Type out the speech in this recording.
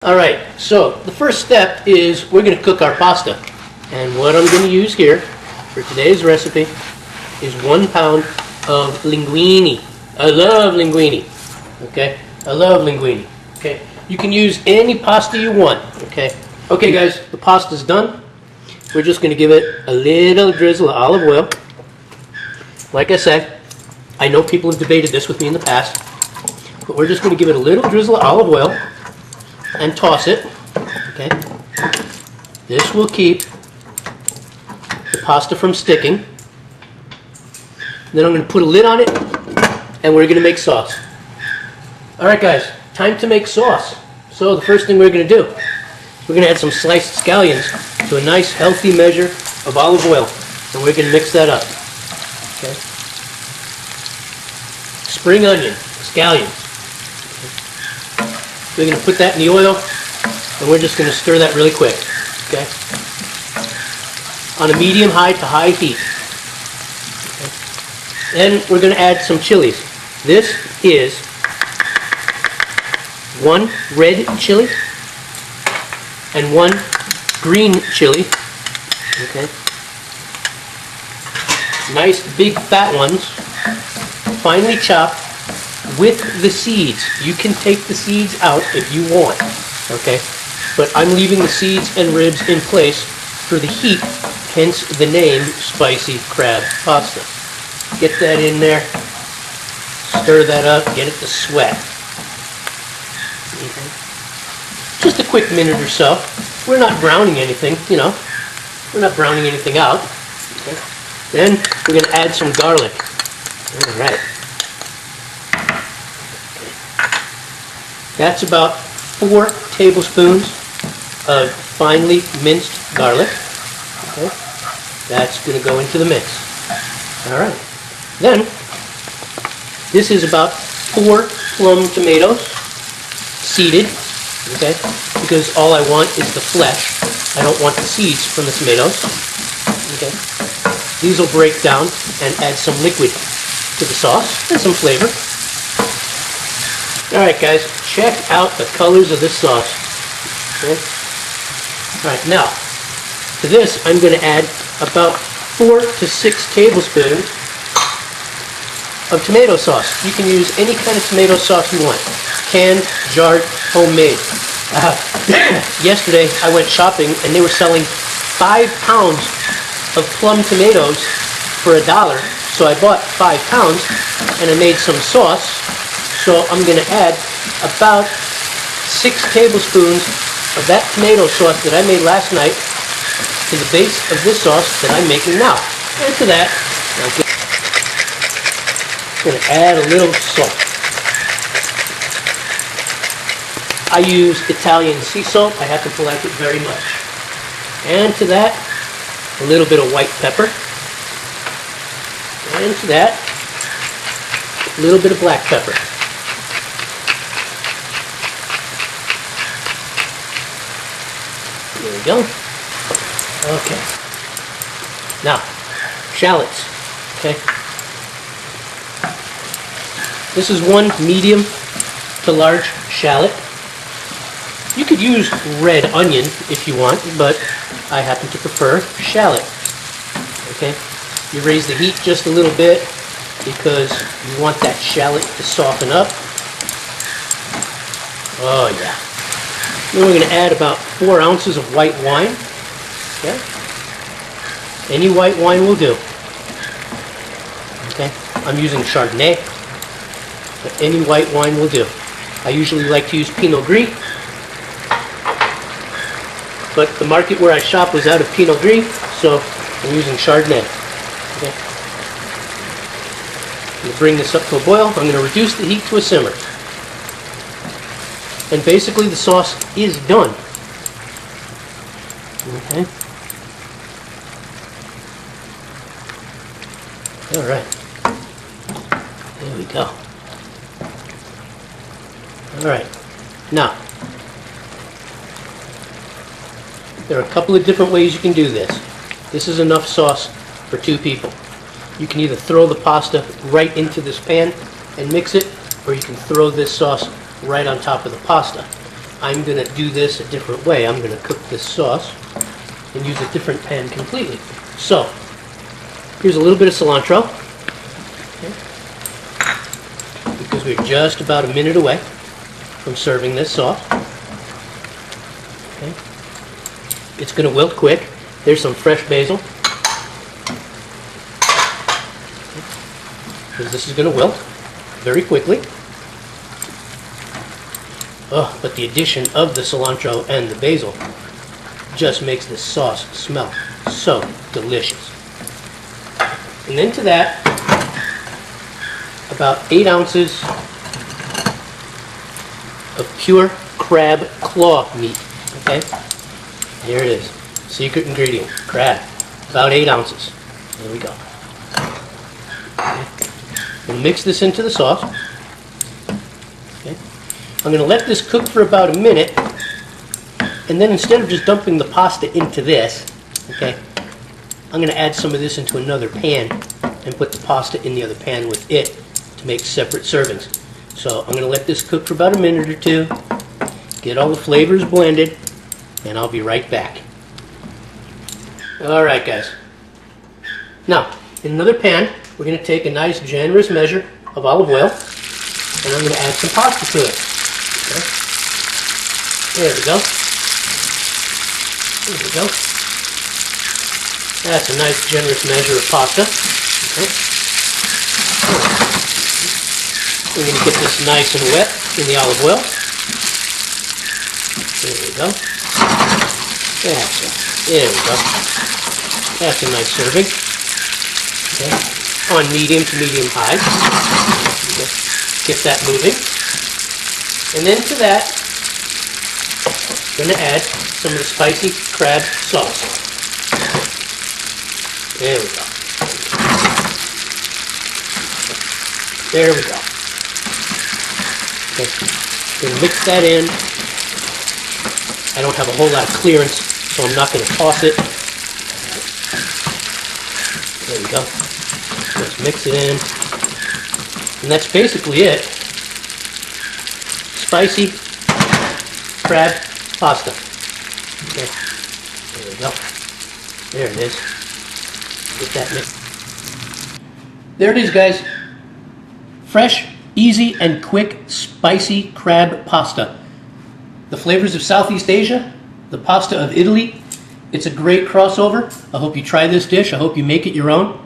Alright, so the first step is we're going to cook our pasta. And what I'm going to use here for today's recipe is 1 pound of linguine. I love linguine. Okay? I love linguine. Okay? You can use any pasta you want. Okay? Okay guys, the pasta's done. We're just going to give it a little drizzle of olive oil. Like I said, I know people have debated this with me in the past, but we're just going to give it a little drizzle of olive oil and toss it. Okay. This will keep the pasta from sticking. Then I'm going to put a lid on it and we're going to make sauce. Alright guys, time to make sauce. So the first thing we're going to do, we're going to add some sliced scallions to a nice healthy measure of olive oil, and we're going to mix that up. Okay. Spring onion, scallions. We're going to put that in the oil, and we're just going to stir that really quick. Okay? On a medium-high to high heat. Okay. Then we're going to add some chilies. This is 1 red chili and 1 green chili. Okay. Nice big fat ones, finely chopped, with the seeds. You can take the seeds out if you want, okay? But I'm leaving the seeds and ribs in place for the heat, hence the name Spicy Crab Pasta. Get that in there, stir that up, get it to sweat. Okay. Just a quick minute or so. We're not browning anything, you know. We're not browning anything out. Okay. Then we're going to add some garlic. All right. That's about 4 tablespoons of finely minced garlic. Okay. That's going to go into the mix. All right. Then, this is about 4 plum tomatoes, seeded, okay, because all I want is the flesh. I don't want the seeds from the tomatoes. Okay. These will break down and add some liquid to the sauce and some flavor. Alright guys, check out the colors of this sauce. Okay. Alright, now, to this I'm going to add about 4 to 6 tablespoons of tomato sauce. You can use any kind of tomato sauce you want. Canned, jarred, homemade. Yesterday I went shopping and they were selling 5 pounds of plum tomatoes for $1. So I bought 5 pounds and I made some sauce. So I'm going to add about 6 tablespoons of that tomato sauce that I made last night to the base of this sauce that I'm making now. And to that, I'm going to add a little salt. I use Italian sea salt. I happen to like it very much. And to that, a little bit of white pepper. And to that, a little bit of black pepper. There we go. Okay. Now, shallots. Okay. This is 1 medium to large shallot. You could use red onion if you want, but I happen to prefer shallot. Okay? You raise the heat just a little bit because you want that shallot to soften up. Oh yeah. Then we're going to add about 4 ounces of white wine. Okay? Any white wine will do. Okay? I'm using Chardonnay, but any white wine will do. I usually like to use Pinot Gris, but the market where I shop was out of Pinot Gris, so I'm using Chardonnay. Okay. I'm going to bring this up to a boil. I'm going to reduce the heat to a simmer. And basically the sauce is done. Okay. Alright. There we go. Alright. Now, there are a couple of different ways you can do this. This is enough sauce for 2 people. You can either throw the pasta right into this pan and mix it, or you can throw this sauce right on top of the pasta. I'm going to do this a different way. I'm going to cook this sauce and use a different pan completely. So, here's a little bit of cilantro, okay, because we're just about a minute away from serving this sauce. Okay. It's going to wilt quick. There's some fresh basil, because this is going to wilt very quickly. Oh, but the addition of the cilantro and the basil just makes this sauce smell so delicious. And then to that, about 8 ounces of pure crab claw meat. Okay, here it is. Secret ingredient, crab. About 8 ounces. There we go. Okay. We'll mix this into the sauce. Okay. I'm going to let this cook for about a minute, and then instead of just dumping the pasta into this, okay, I'm going to add some of this into another pan and put the pasta in the other pan with it to make separate servings. So I'm going to let this cook for about a minute or two, get all the flavors blended, and I'll be right back. Alright guys, now in another pan we're going to take a nice generous measure of olive oil, and I'm going to add some pasta to it. Okay. There we go. There we go. That's a nice generous measure of pasta. Okay. We're going to get this nice and wet in the olive oil. There we go. There we go. That's a nice serving. Okay. On medium to medium high. Okay. Get that moving. And then to that, I'm going to add some of the spicy crab sauce. There we go. There we go. Okay. Going to mix that in. I don't have a whole lot of clearance, so I'm not going to toss it. There we go. Let's mix it in. And that's basically it. Spicy crab pasta. Okay. There we go. There it is. Get that mixed. There it is, guys. Fresh, easy, and quick spicy crab pasta. The flavors of Southeast Asia, the pasta of Italy. It's a great crossover. I hope you try this dish. I hope you make it your own.